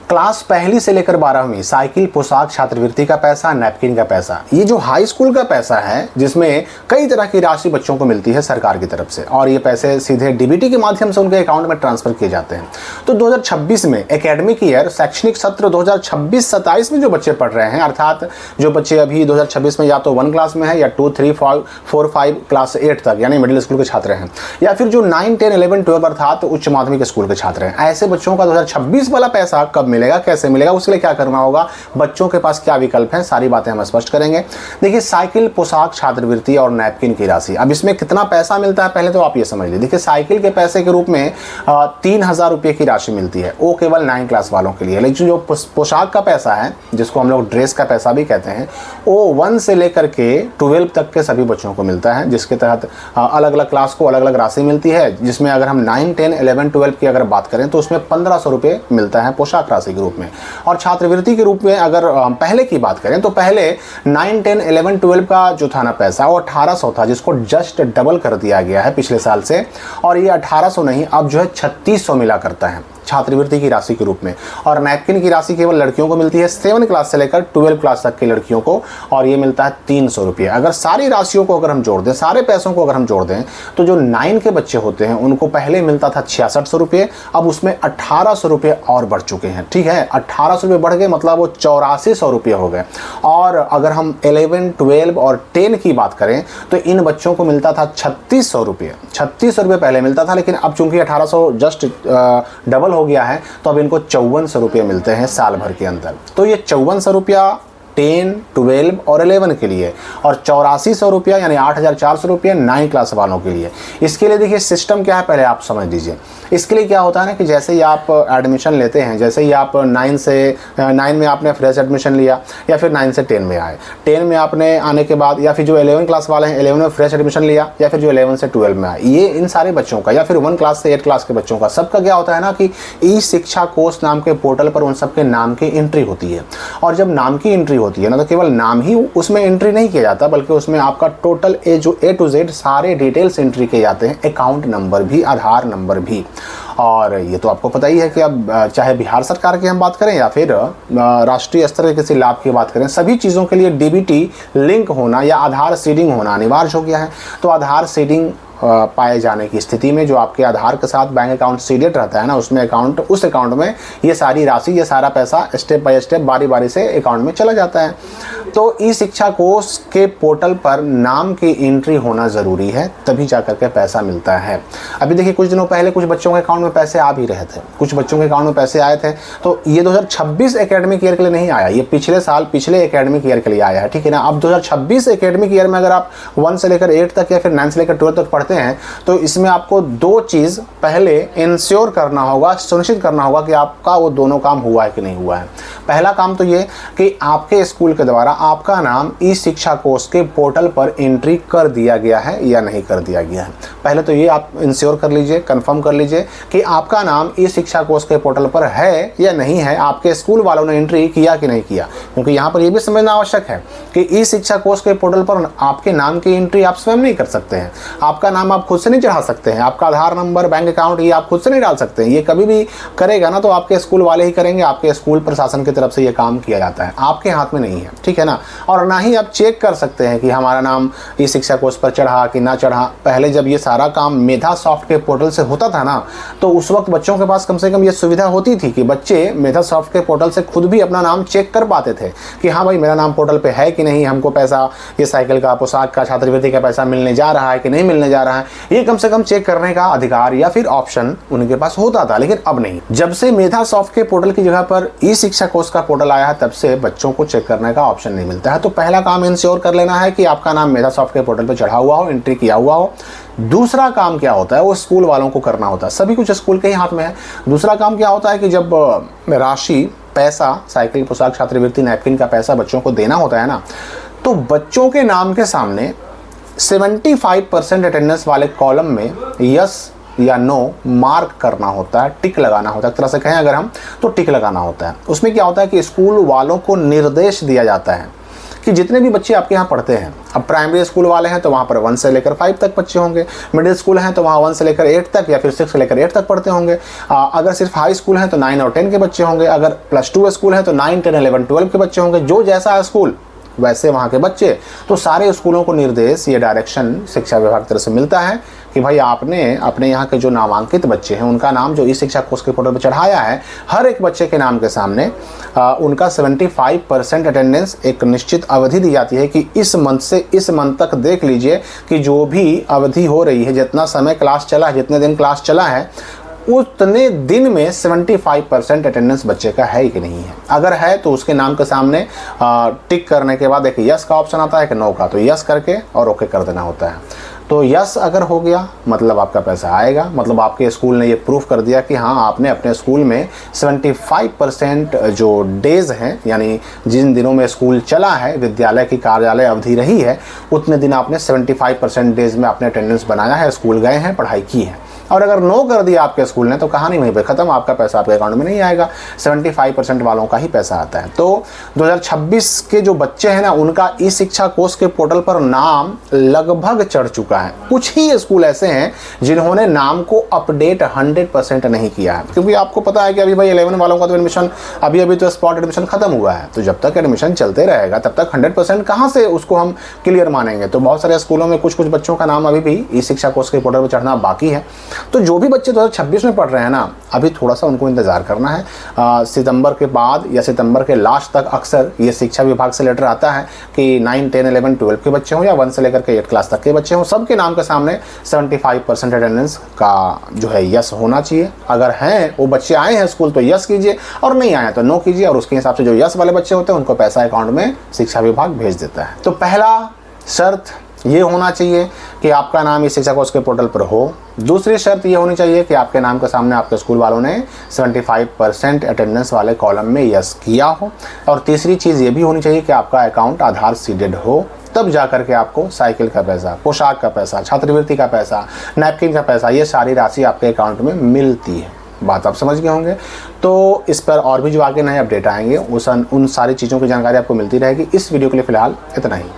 Class पहली से लेकर 12वीं साइकिल, पोशाक, छात्रवृत्ति का पैसा, नैपकिन का पैसा। ये जो हाई स्कूल का पैसा है जिसमें कई तरह की राशि बच्चों को मिलती है सरकार की तरफ से, और ये पैसे सीधे डीबीटी के माध्यम से उनके अकाउंट में ट्रांसफर किए जाते हैं। तो 2026 में एकेडमिक ईयर शैक्षणिक सत्र 2026-27 में जो बच्चे पढ़ रहे हैं, अर्थात जो बच्चे अभी 2026 में या तो 1 क्लास में है या 2, 3, 4, 5 क्लास 8 तक यानी मिडिल स्कूल के छात्र हैं, या फिर जो 9, 10, 11, 12 अर्थात उच्च माध्यमिक स्कूल के छात्र हैं, ऐसे बच्चों का 2026 वाला पैसा कब मिलेगा, कैसे मिलेगा, उसके लिए क्या करना होगा, बच्चों के पास क्या विकल्प हैं, सारी बातें हम स्पष्ट करेंगे। देखिए, साइकिल, पोशाक, छात्रवृत्ति और नैपकिन की राशि, अब इसमें कितना पैसा मिलता है पहले तो आप ये समझ लीजिए। देखिए, साइकिल के पैसे के रूप में 3000 रुपये की राशि मिलती है, वो केवल 9 क्लास वालों के लिए। लेकिन जो पोशाक का पैसा है, जिसको हम लोग ड्रेस का पैसा भी कहते हैं, वो 1 से लेकर के 12 तक के सभी बच्चों को मिलता है, जिसके तहत अलग अलग क्लास को अलग अलग राशि मिलती है, जिसमें अगर हम 9, 10, 11, 12 की अगर बात करें तो उसमें 1500 रुपये मिलता है पोशाक राशि के रूप में। और छात्रवृत्ति के रूप में अगर पहले की बात करें तो पहले 9, 10, 11, 12 का जो था ना पैसा, वो 1800 था, जिसको जस्ट डबल कर दिया गया है पिछले साल से, और ये 1800 नहीं, अब जो है 3600 मिला करता है छात्रवृत्ति की राशि के रूप में। और नैपकिन की राशि केवल लड़कियों को मिलती है 7 क्लास से लेकर 12 क्लास तक की लड़कियों को, और ये मिलता है 300 रुपये। अगर सारी राशियों को अगर हम जोड़ दें, सारे पैसों को अगर हम जोड़ दें, तो जो 9 के बच्चे होते हैं उनको पहले मिलता था 6600 रुपये, अब उसमें 1800 रुपये और बढ़ चुके हैं। ठीक है, 1800 रुपये बढ़ गए, मतलब वो 8400 रुपये हो गए। और अगर हम 11, 12 और 10 की बात करें तो इन बच्चों को मिलता था 3600 रुपये। 3600 रुपये पहले मिलता था, लेकिन अब चूंकि 1800 जस्ट डबल हो गया है, तो अब इनको 5400 रुपये मिलते हैं साल भर के अंदर। तो ये 5400 रुपया 10, 12 और 11 के लिए, और 8400 रुपया यानी 8400 रुपया 9 क्लास वालों के लिए। इसके लिए देखिए सिस्टम क्या है, पहले आप समझ लीजिए। इसके लिए क्या होता है ना कि जैसे ही आप एडमिशन लेते हैं, जैसे ही आप 9 में आपने फ्रेश एडमिशन लिया, या फिर 9 से 10 में आए, 10 में आपने आने के बाद, या फिर जो 11 क्लास वाले हैं 11 में फ्रेश एडमिशन लिया, या फिर जो 11 से 12 में आए, ये इन सारे बच्चों का, या फिर 1 क्लास से 8 क्लास के बच्चों का, सबका क्या होता है ना कि ई शिक्षा कोष नाम के पोर्टल पर उन सबके नाम की एंट्री होती है। और जब नाम की एंट्री होती है ना, तो केवल नाम ही उसमें एंट्री नहीं किया जाता, बल्कि उसमें आपका टोटल ए टू जेड सारे डिटेल्स एंट्री किए जाते हैं, अकाउंट नंबर भी, आधार नंबर भी। और ये तो आपको पता ही है कि अब चाहे बिहार सरकार की हम बात करें या फिर राष्ट्रीय स्तर के किसी लाभ की बात करें, सभी चीज़ों के लिए डीबीटी लिंक होना या आधार सीडिंग होना अनिवार्य हो गया है। तो आधार सीडिंग पाए जाने की स्थिति में जो आपके आधार के साथ बैंक अकाउंट सीडेड रहता है ना, उस अकाउंट में ये सारी राशि, ये सारा पैसा स्टेप बाय स्टेप बारी बारी से अकाउंट में चला जाता है। तो ई शिक्षा कोष के पोर्टल पर नाम की एंट्री होना ज़रूरी है, तभी जाकर के पैसा मिलता है। अभी देखिए, कुछ दिनों पहले कुछ बच्चों के अकाउंट में पैसे आ भी रहे थे, कुछ बच्चों के अकाउंट में पैसे आए थे। तो ये 2026 एकेडमिक ईयर के लिए नहीं आया, ये पिछले साल पिछले एकेडमिक ईयर के लिए आया है। ठीक है ना। अब 2026 एकेडमिक ईयर में अगर आप 1 से लेकर 8 तक या फिर 9 से लेकर 12 तक पढ़ते हैं, तो इसमें आपको 2 चीज़ पहले इंश्योर करना होगा, सुनिश्चित करना होगा कि आपका वो दोनों काम हुआ है कि नहीं हुआ है। पहला काम तो ये कि आपके स्कूल के द्वारा आपका नाम ई शिक्षा कोष के पोर्टल पर एंट्री कर दिया गया है या नहीं कर दिया गया है। पहले तो ये आप इंश्योर कर लीजिए, कंफर्म कर लीजिए कि आपका नाम ई शिक्षा कोष के पोर्टल पर है या नहीं है, आपके स्कूल वालों ने एंट्री किया कि नहीं किया। क्योंकि यहाँ पर यह भी समझना आवश्यक है कि ई शिक्षा कोष के पोर्टल पर आपके नाम की एंट्री आप स्वयं नहीं कर सकते हैं। आपका नाम आप खुद से नहीं चढ़ा सकते हैं, आपका आधार नंबर, बैंक अकाउंट, ये आप खुद से नहीं डाल सकते हैं। ये कभी भी करेगा ना तो आपके स्कूल वाले ही करेंगे, आपके स्कूल प्रशासन की तरफ से ये काम किया जाता है, आपके हाथ में नहीं है। ठीक है ना। और ना ही आप चेक कर सकते हैं कि हमारा नाम ई शिक्षा कोष पर चढ़ा कि ना चढ़ा। पहले जब ये सारा काम मेधा सॉफ्ट के पोर्टल से होता था ना, तो उस वक्त बच्चों के पास कम से कम ये सुविधा होती थी कि बच्चे मेधा सॉफ्ट के पोर्टल से खुद भी अपना नाम चेक कर पाते थे कि हाँ भाई, मेरा नाम पोर्टल पे है कि नहीं, हमको पैसा, ये साइकिल का, पोशाक का, छात्रवृत्ति का पैसा मिलने जा रहा है कि नहीं मिलने जा रहा है, ये कम से कम चेक करने का अधिकार या फिर ऑप्शन उनके पास होता था। लेकिन अब नहीं। जब से मेधा सॉफ्ट के पोर्टल की जगह पर ई शिक्षा कोष का पोर्टल आया है, तब से बच्चों को चेक करने का ऑप्शन नहीं मिलता है। तो पहला काम इंश्योर कर लेना है कि आपका नाम मेधा सॉफ्ट के पोर्टल पर चढ़ा हुआ हो, एंट्री किया हुआ हो। दूसरा काम क्या होता है, वो स्कूल वालों को करना होता है, सभी कुछ स्कूल के ही हाथ में है। दूसरा काम क्या होता है कि जब राशि, पैसा, साइकिल, पोशाक, छात्रवृत्ति, नैपकिन का पैसा बच्चों को देना होता है ना, तो बच्चों के नाम के सामने 75% अटेंडेंस वाले कॉलम में यस या नो मार्क करना होता है, टिक लगाना होता है। एक तरह से कहें अगर हम तो टिक लगाना होता है। उसमें क्या होता है कि स्कूल वालों को निर्देश दिया जाता है कि जितने भी बच्चे आपके यहाँ पढ़ते हैं, अब प्राइमरी स्कूल वाले हैं तो वहाँ पर 1 से लेकर 5 तक बच्चे होंगे, मिडिल स्कूल हैं तो वहाँ 1 से लेकर 8 तक या फिर 6 से लेकर 8 तक पढ़ते होंगे, अगर सिर्फ हाई स्कूल है तो 9 और 10 के बच्चे होंगे, अगर +2 स्कूल है तो 9, 10, 11, 12 के बच्चे होंगे। जो जैसा स्कूल वैसे वहाँ के बच्चे। तो सारे स्कूलों को निर्देश, ये डायरेक्शन शिक्षा विभाग की तरफ से मिलता है कि भाई आपने अपने यहाँ के जो नामांकित बच्चे हैं उनका नाम जो ई शिक्षा कोष के पोर्टल पर चढ़ाया है, हर एक बच्चे के नाम के सामने उनका 75% अटेंडेंस एक निश्चित अवधि दी जाती है कि इस मंथ से इस मंथ तक देख लीजिए कि जो भी अवधि हो रही है, जितना समय क्लास चला है, जितने दिन क्लास चला है, उतने दिन में 75% अटेंडेंस बच्चे का है कि नहीं है। अगर है तो उसके नाम के सामने टिक करने के बाद एक यस का ऑप्शन आता है कि नो का, तो यस करके और ओके कर देना होता है। तो यस अगर हो गया मतलब आपका पैसा आएगा, मतलब आपके स्कूल ने ये प्रूफ कर दिया कि हाँ आपने अपने स्कूल में 75% जो डेज हैं, यानी जिन दिनों में स्कूल चला है, विद्यालय की कार्यालय अवधि रही है, उतने दिन आपने 75% डेज में आपने अटेंडेंस बनाया है, स्कूल गए हैं, पढ़ाई की है। और अगर नो कर दिया आपके स्कूल ने तो कहानी वहीं पे खत्म, आपका पैसा आपके अकाउंट में नहीं आएगा। 75% वालों का ही पैसा आता है। तो 2026 के जो बच्चे हैं ना, उनका ई शिक्षा कोष के पोर्टल पर नाम लगभग चढ़ चुका है। कुछ ही स्कूल ऐसे हैं जिन्होंने नाम को अपडेट 100% नहीं किया है, क्योंकि आपको पता है कि अभी भाई 11 वालों का तो एडमिशन अभी तो स्पॉट एडमिशन खत्म हुआ है। तो जब तक एडमिशन चलते रहेगा तब तक 100% कहाँ से उसको हम क्लियर मानेंगे। तो बहुत सारे स्कूलों में कुछ बच्चों का नाम अभी भी ई शिक्षा कोष के पोर्टल पर चढ़ना बाकी है। तो जो भी बच्चे 2026 में पढ़ रहे हैं ना, अभी थोड़ा सा उनको इंतज़ार करना है। सितंबर के बाद या सितंबर के लास्ट तक अक्सर ये शिक्षा विभाग से लेटर आता है कि 9, 10, 11, 12 के बच्चे हों या 1 से लेकर के 8 क्लास तक के बच्चे हों, सबके नाम के सामने 75% अटेंडेंस का जो है यस होना चाहिए। अगर हैं वो बच्चे आए हैं स्कूल तो यस कीजिए, और नहीं आए तो नो कीजिए, और उसके हिसाब से जो यस वाले बच्चे होते हैं उनको पैसा अकाउंट में शिक्षा विभाग भेज देता है। तो पहला शर्त ये होना चाहिए कि आपका नाम इस शिक्षा कोष के पोर्टल पर हो। दूसरी शर्त ये होनी चाहिए कि आपके नाम के सामने आपके स्कूल वालों ने 75% अटेंडेंस वाले कॉलम में यस किया हो। और तीसरी चीज़ ये भी होनी चाहिए कि आपका अकाउंट आधार सीडेड हो, तब जा करके आपको साइकिल का पैसा, पोशाक का पैसा, छात्रवृत्ति का पैसा, नैपकिन का पैसा, ये सारी राशि आपके अकाउंट में मिलती है। बात आप समझ गए होंगे। तो इस पर और भी जो आगे नए अपडेट आएंगे उन सारी चीज़ों की जानकारी आपको मिलती रहेगी। इस वीडियो के लिए फ़िलहाल इतना ही।